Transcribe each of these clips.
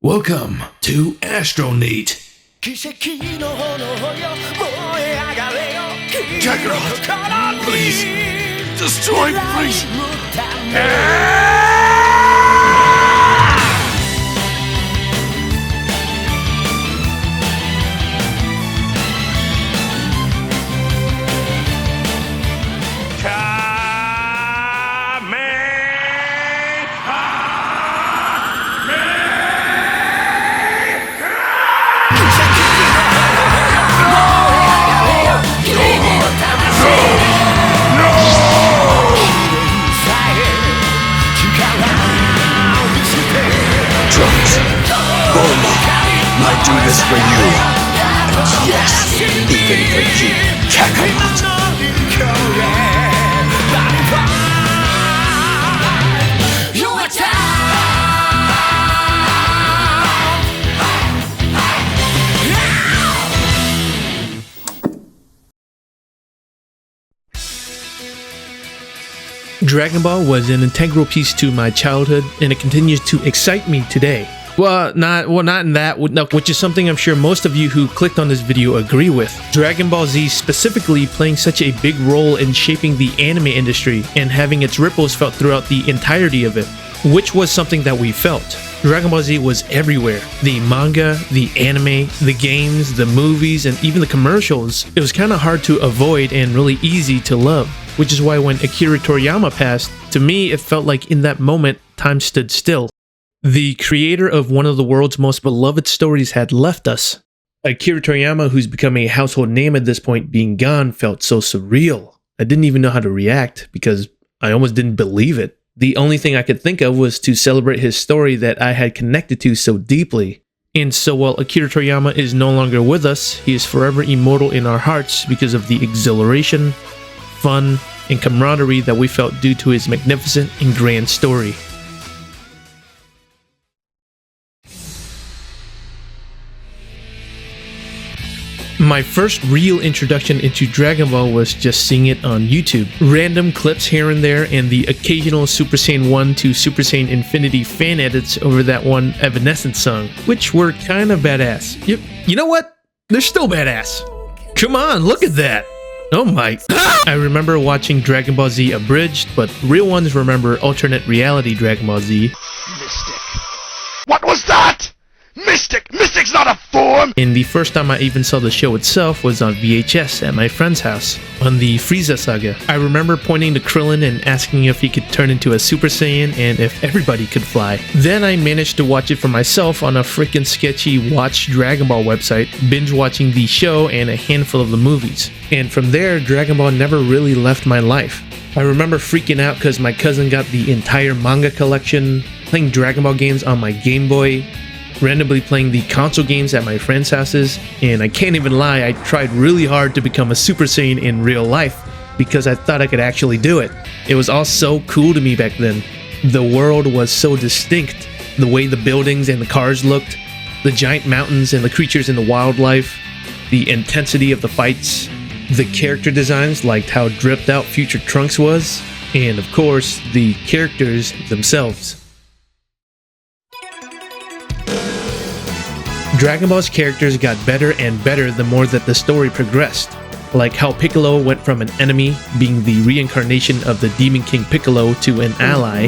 Welcome to Astroneat. Kiseki no Hono yo Moeagare yo Kakarot, please, destroy me, please. Bulma, I do this for you. And yes, even for you, Kakarot. Dragon Ball was an integral piece to my childhood, and it continues to excite me today. Well, not in that, no, which is something I'm sure most of you who clicked on this video agree with. Dragon Ball Z specifically playing such a big role in shaping the anime industry and having its ripples felt throughout the entirety of it, which was something that we felt. Dragon Ball Z was everywhere. The manga, the anime, the games, the movies, and even the commercials. It was kind of hard to avoid and really easy to love, which is why when Akira Toriyama passed, to me it felt like in that moment time stood still. The creator of one of the world's most beloved stories had left us. Akira Toriyama, who's become a household name at this point, being gone felt so surreal. I didn't even know how to react because I almost didn't believe it. The only thing I could think of was to celebrate his story that I had connected to so deeply. And so while Akira Toriyama is no longer with us, he is forever immortal in our hearts because of the exhilaration, fun, and camaraderie that we felt due to his magnificent and grand story. My first real introduction into Dragon Ball was just seeing it on YouTube. Random clips here and there and the occasional Super Saiyan 1 to Super Saiyan Infinity fan edits over that one Evanescence song, which were kind of badass. Yep. You know what? They're still badass. Come on, look at that. Oh my. I remember watching Dragon Ball Z abridged, but real ones remember alternate reality Dragon Ball Z. Mystic. What was that? Mystic! Mystic's not a form! And the first time I even saw the show itself was on VHS at my friend's house, on the Frieza saga. I remember pointing to Krillin and asking if he could turn into a Super Saiyan and if everybody could fly. Then I managed to watch it for myself on a freaking sketchy Watch Dragon Ball website, binge watching the show and a handful of the movies. And from there, Dragon Ball never really left my life. I remember freaking out because my cousin got the entire manga collection, playing Dragon Ball games on my Game Boy, randomly playing the console games at my friends' houses, and I can't even lie, I tried really hard to become a Super Saiyan in real life because I thought I could actually do it. It was all so cool to me back then. The world was so distinct, the way the buildings and the cars looked, the giant mountains and the creatures and the wildlife, the intensity of the fights, the character designs, like how dripped out Future Trunks was, and of course, the characters themselves. Dragon Ball's characters got better and better the more that the story progressed, like how Piccolo went from an enemy, being the reincarnation of the Demon King Piccolo, to an ally.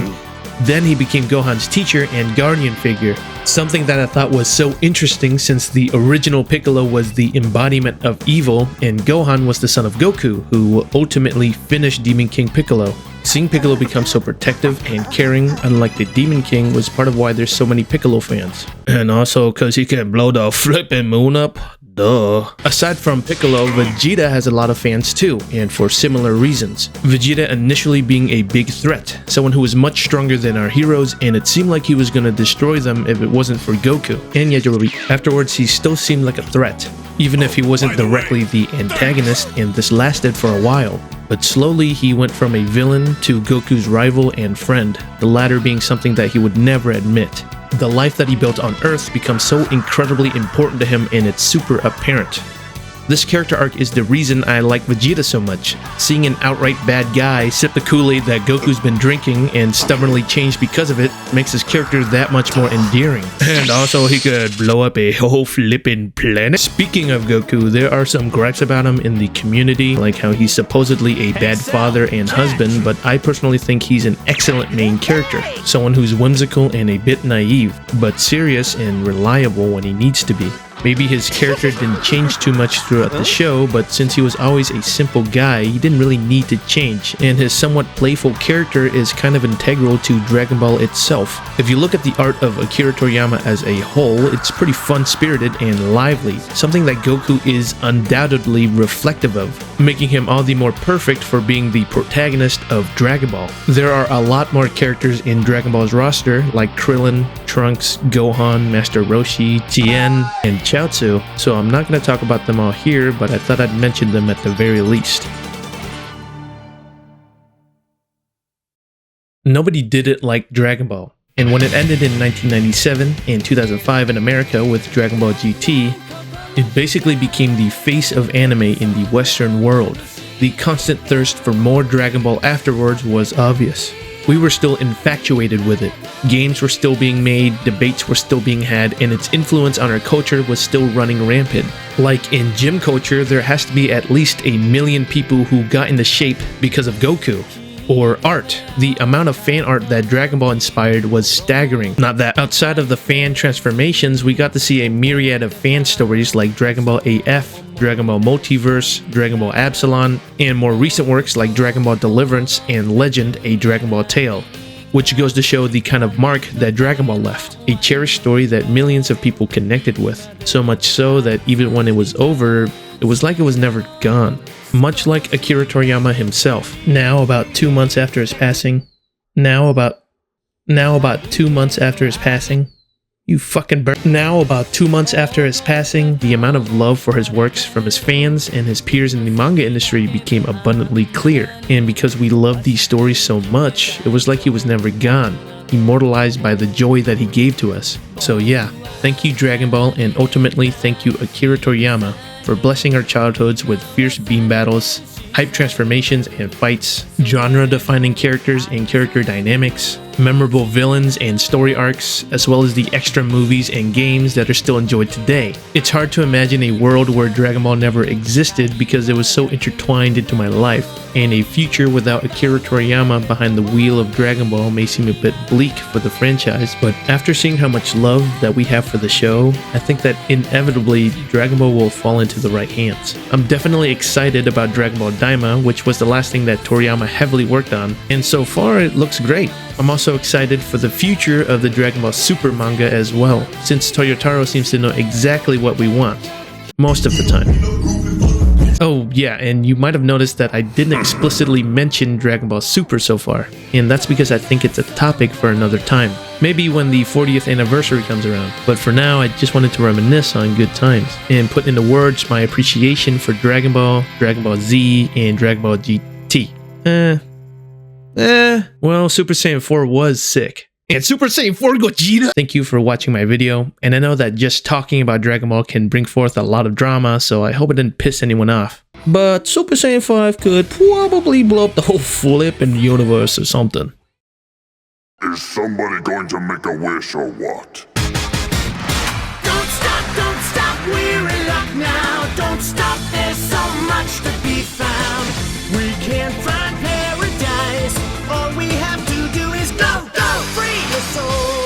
Then he became Gohan's teacher and guardian figure, something that I thought was so interesting since the original Piccolo was the embodiment of evil and Gohan was the son of Goku, who ultimately finished Demon King Piccolo. Seeing Piccolo become so protective and caring, unlike the Demon King, was part of why there's so many Piccolo fans. And also cause he can blow the flippin' moon up. Duh. Aside from Piccolo, Vegeta has a lot of fans too, and for similar reasons. Vegeta initially being a big threat, someone who was much stronger than our heroes, and it seemed like he was gonna destroy them if it wasn't for Goku and Yajirobe. Afterwards, he still seemed like a threat, even if he wasn't directly the antagonist, and this lasted for a while. But slowly, he went from a villain to Goku's rival and friend, the latter being something that he would never admit. The life that he built on Earth becomes so incredibly important to him, and it's super apparent. This character arc is the reason I like Vegeta so much. Seeing an outright bad guy sip the Kool-Aid that Goku's been drinking and stubbornly change because of it makes his character that much more endearing. And also he could blow up a whole flippin' planet. Speaking of Goku, there are some gripes about him in the community, like how he's supposedly a bad father and husband, but I personally think he's an excellent main character. Someone who's whimsical and a bit naive, but serious and reliable when he needs to be. Maybe his character didn't change too much throughout the show, but since he was always a simple guy, he didn't really need to change, and his somewhat playful character is kind of integral to Dragon Ball itself. If you look at the art of Akira Toriyama as a whole, it's pretty fun-spirited and lively, something that Goku is undoubtedly reflective of, making him all the more perfect for being the protagonist of Dragon Ball. There are a lot more characters in Dragon Ball's roster, like Krillin, Trunks, Gohan, Master Roshi, Tien, and Chaozu, so I'm not going to talk about them all here, but I thought I'd mention them at the very least. Nobody did it like Dragon Ball, and when it ended in 1997 and 2005 in America with Dragon Ball GT, it basically became the face of anime in the Western world. The constant thirst for more Dragon Ball afterwards was obvious. We were still infatuated with it. Games were still being made, debates were still being had, and its influence on our culture was still running rampant. Like in gym culture, there has to be at least 1 million people who got into shape because of Goku. Or art. The amount of fan art that Dragon Ball inspired was staggering. Not that outside of the fan transformations, we got to see a myriad of fan stories like Dragon Ball AF, Dragon Ball Multiverse, Dragon Ball Absalon, and more recent works like Dragon Ball Deliverance and Legend, a Dragon Ball Tale, which goes to show the kind of mark that Dragon Ball left. A cherished story that millions of people connected with, so much so that even when it was over, it was like it was never gone. Much like Akira Toriyama himself. Now about 2 months after his passing, Now about 2 months after his passing, Now about 2 months after his passing, the amount of love for his works from his fans and his peers in the manga industry became abundantly clear. And because we loved these stories so much, it was like he was never gone, immortalized by the joy that he gave to us. So yeah, thank you Dragon Ball, and ultimately thank you Akira Toriyama for blessing our childhoods with fierce beam battles, hype transformations and fights, genre-defining characters and character dynamics, memorable villains and story arcs, as well as the extra movies and games that are still enjoyed today. It's hard to imagine a world where Dragon Ball never existed because it was so intertwined into my life, and a future without Akira Toriyama behind the wheel of Dragon Ball may seem a bit bleak for the franchise, but after seeing how much love that we have for the show, I think that inevitably Dragon Ball will fall into the right hands. I'm definitely excited about Dragon Ball Daima, which was the last thing that Toriyama heavily worked on, and so far it looks great. I'm also excited for the future of the dragonballsuper manga as well, since Toyotaro seems to know exactly what we want, most of the time. Oh yeah, and you might have noticed that I didn't explicitly mention Dragon Ball Super so far, and that's because I think it's a topic for another time, maybe when the 40th anniversary comes around. But for now, I just wanted to reminisce on good times, and put into words my appreciation for Dragon Ball, Dragon Ball Z, and Dragon Ball GT. Well, Super Saiyan 4 was sick. And Super Saiyan 4 Gogeta! Thank you for watching my video, and I know that just talking about Dragon Ball can bring forth a lot of drama, so I hope it didn't piss anyone off. But Super Saiyan 5 could probably blow up the whole flippin' universe or something. Is somebody going to make a wish or what? Don't stop, we're in luck now. Don't stop, there's so much to be found. We can't find paradise. All we have to do is go, free your soul.